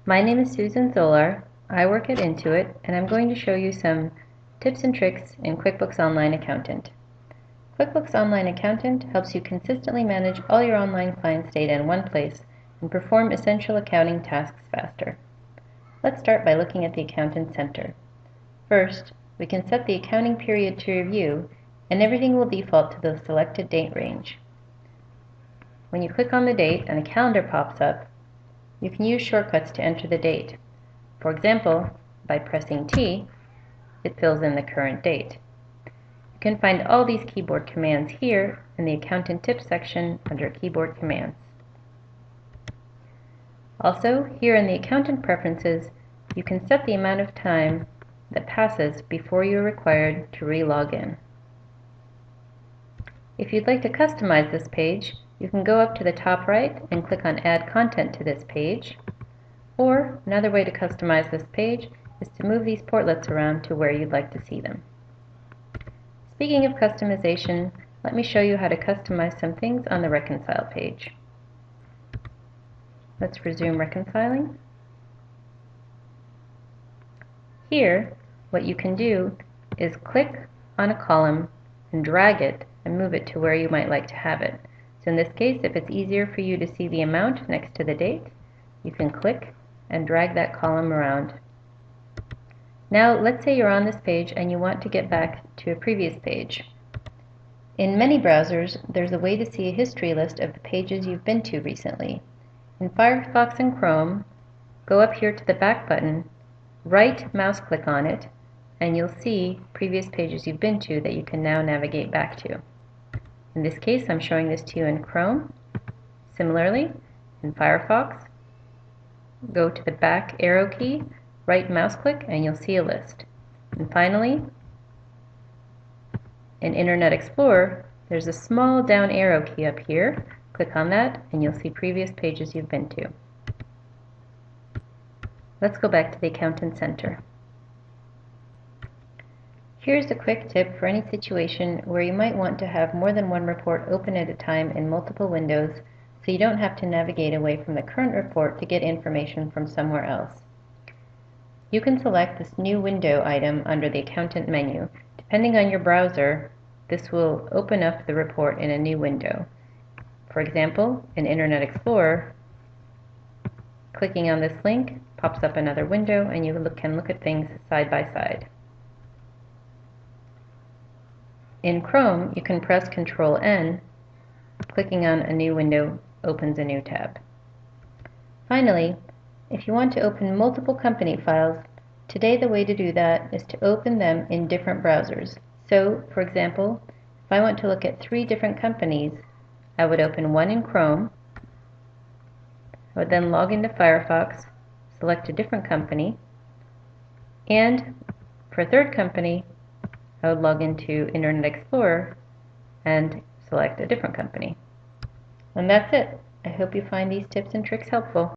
My name is Susan Zolar. I work at Intuit, and I'm going to show you some tips and tricks in QuickBooks Online Accountant. QuickBooks Online Accountant helps you consistently manage all your online clients' data in one place and perform essential accounting tasks faster. Let's start by looking at the Accountant Center. First, we can set the accounting period to review, and everything will default to the selected date range. When you click on the date and a calendar pops up, you can use shortcuts to enter the date. For example, by pressing T, it fills in the current date. You can find all these keyboard commands here in the Accountant Tips section under Keyboard Commands. Also, here in the Accountant Preferences, you can set the amount of time that passes before you are required to re-log in. If you'd like to customize this page, you can go up to the top right and click on Add Content to this page. Or, another way to customize this page is to move these portlets around to where you'd like to see them. Speaking of customization, let me show you how to customize some things on the Reconcile page. Let's resume reconciling. Here, what you can do is click on a column and drag it and move it to where you might like to have it. So in this case, if it's easier for you to see the amount next to the date, you can click and drag that column around. Now, let's say you're on this page and you want to get back to a previous page. In many browsers, there's a way to see a history list of the pages you've been to recently. In Firefox and Chrome, go up here to the back button, right mouse click on it, and you'll see previous pages you've been to that you can now navigate back to. In this case, I'm showing this to you in Chrome. Similarly, in Firefox, go to the back arrow key, right mouse click, and you'll see a list. And finally, in Internet Explorer, there's a small down arrow key up here. Click on that, and you'll see previous pages you've been to. Let's go back to the Accountant Center. Here's a quick tip for any situation where you might want to have more than one report open at a time in multiple windows, so you don't have to navigate away from the current report to get information from somewhere else. You can select this New Window item under the Accountant menu. Depending on your browser, this will open up the report in a new window. For example, in Internet Explorer, clicking on this link pops up another window and you can look at things side by side. In Chrome, you can press Ctrl-N. Clicking on a new window opens a new tab. Finally, if you want to open multiple company files, today the way to do that is to open them in different browsers. So, for example, if I want to look at 3 different companies, I would open one in Chrome. I would then log into Firefox, select a different company, and for a third company, I would log into Internet Explorer and select a different company. And that's it. I hope you find these tips and tricks helpful.